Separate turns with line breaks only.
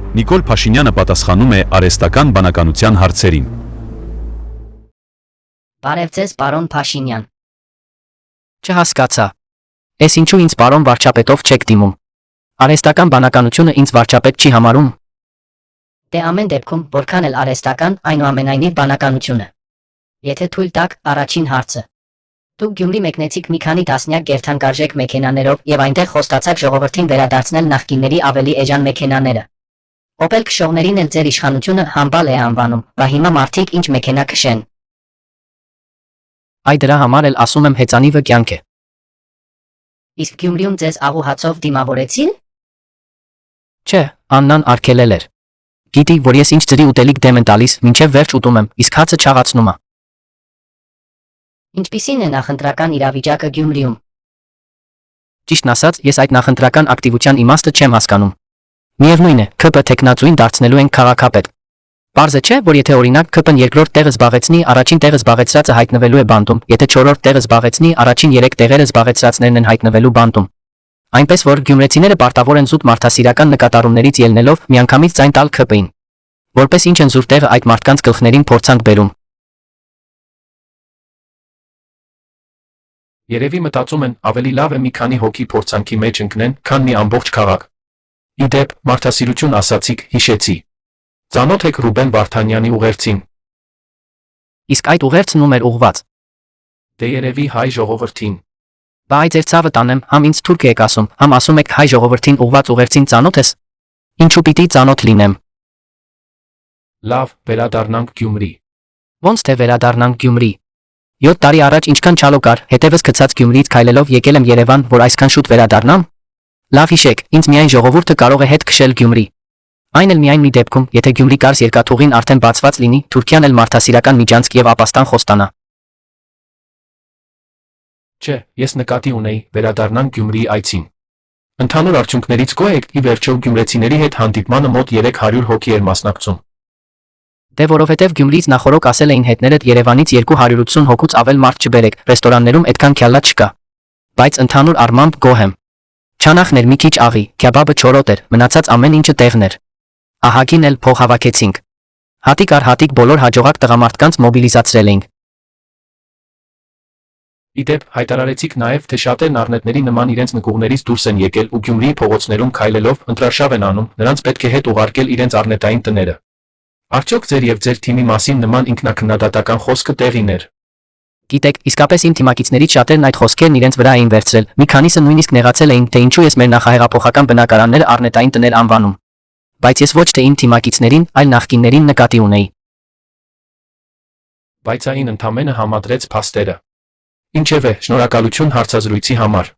Նիկոլ Փաշինյանը պատասխանում է արհեստական բանականության հարցերին։
Բարև ձեզ, պարոն Փաշինյան։
Չհասկացա։ Էս ինչու ինձ պարոն վարչապետով չեք դիմում։ Արհեստական բանականությունը ինձ վարչապետ չի համարում։
Դե ամեն դեպքում, որքան էլ արհեստական, այնուամենայնիվ բանականությունը։ Եթե թույլ տաք, առաջին հարցը։ Դուք Գյումրի մեկնեցիք մի քանի տասնյակ գերթանկարժեք մեքենաներով եւ այնտեղ խոստացաք ժողովրդին վերադարձնել նախկինների ավելի էժան մեքենաները։ Opel քշողներին էլ ձեր իշխանությունը համբալ է անվանում, բա հիմա մարդիկ ինչ մեքենա քշեն։
Այ դրա համար էլ ասում եմ հեծանիվը կյանք է։
Իսկ Գյումրիում ձեզ աղուհացով դիմավորեցին։
Չէ, Աննան արգելել էր։ Գիտի, որ ես ինչ ջրի ուտելիք դեմ եմ տալիս, մինչև վերջ ուտում եմ, իսկ հացը չաղացնում է։
Ինչպիսին է նախընտրական իրավիճակը Գյումրիում։
Ճիշտն ասած, ես այդ նախընտրական ակտիվության իմաստը չեմ հասկանում։ Միևնույն է, ՔՊ տեխնացուին դարձնելու են քաղաքապետ։ Պարզ է, չէ, որ եթե օրինակ ՔՊ-ն երկրորդ տեղը զբաղեցնի, առաջին տեղը զբաղեցրածը հայտնվելու է բանտում, եթե չորրորդ տեղը զբաղեցնի, առաջին 3 տեղերը զբաղեցրածներն են հայտնվելու բանտում։ Այնպես որ գյումրեցիները պարտավոր են զուտ մարդասիրական նկատառումներից ելնելով միանգամից ձայն տալ ՔՊ-ին։ Որպես ինչ են զուր տեղը այդ մարդկանց գլխներին փորձանք բերում։
Երևի մտածում են ավելի լավ է մի քանի հոգի փորձանքի մեջ ընկնեն, քան մի ամբողջ քաղաք։ Ի դեպ, մարդասիրություն ասացիք, հիշեցի։ Ծանոթ եք Ռուբեն Վարդանյանի ուղերձին։
Իսկ այդ ուղերձն ում էր ուղված։
Դե երևի հայ ժողովրդին։
Բա այդ ձեր ցավը տանեմ, համ ինձ թուրք եք ասում, համ ասում եք հայ ժողովրդին ուղված ուղերձին ծանոթ ես։ Ինչու պիտի ծանոթ լինեմ։
Լավ, վերադառնանք Գյումրի։
Ոնց թե վերադառնանք Գյումրի։ 7 տարի առաջ ինչքան չալո կար, հետևս գցած Գյումրիից քայլելով եկել եմ Երևան, որ այսքան շուտ վերադառնամ։ Լավ հիշեք, ինձ միայն ժողովուրդը կարող է հետ քշել Գյումրի։ Այն էլ միայն մի դեպքում, եթե Գյումրի կարս երկաթուղին արդեն բացված լինի, Թուրքիան էլ մարդասիրական միջանցք եւ ապաստան խոստանա։
Չէ, ես նկատի ունեի վերադառնանք Գյումրիի այցին։ Ընդհանուր արդյունքներից գոհ եք, ի վերջո գյումրեցիների հետ հանդիպմանը մոտ 300 հոգի էր մասնակցում։
Դե որովհետև Գյումրիից նախորոք ասել էին հետներդ Երևանից 280 հոգուց ավել մարդ չբերեք, ռեստորաններում այդքան քյալա չկա։ Բայց ընդհանուր առմամբ գոհ եմ։ Չանախներ մի քիչ աղի, քյաբաբը չորոտ էր, մնացած ամեն ինչը տեղն էր։ Ահագին էլ փող հավաքեցինք։ Հատիկ առ հատիկ բոլոր հաջողակ տղամարդկանց մոբիլիզացրել էինք։
Ի դեպ, հայտարարեցիք նաև, թե շատերն առնետների նման իրենց նկուղներից դուրս են եկել ու Գյումրիի փողոցներում քայլելով ընտրարշավ են անում, նրանց պետք է հետ ուղարկել իրենց առնետային տները։ Արդյոք ձեր եւ ձեր թիմի մասին նման ինքնակնդատական խոսքը տեղին էր։
Գիտեք, իսկապես իմ թիմակիցներից շատերն այդ խոսքերն իրենց վրա էին վերցրել, մի քանիսը նույնիսկ նեղացել էին, թե ինչու ես մեր նախահեղափոխական բնակարանները առնետային տներ անվանում։ Բայց ես ոչ թե իմ թիմակիցներին, այլ նախկիններին նկատի ունեի։
Բայց այն ընդամենը համադրեց փաստերը։ Ինչևէ, շնորհակալություն հարցազրույցի համար։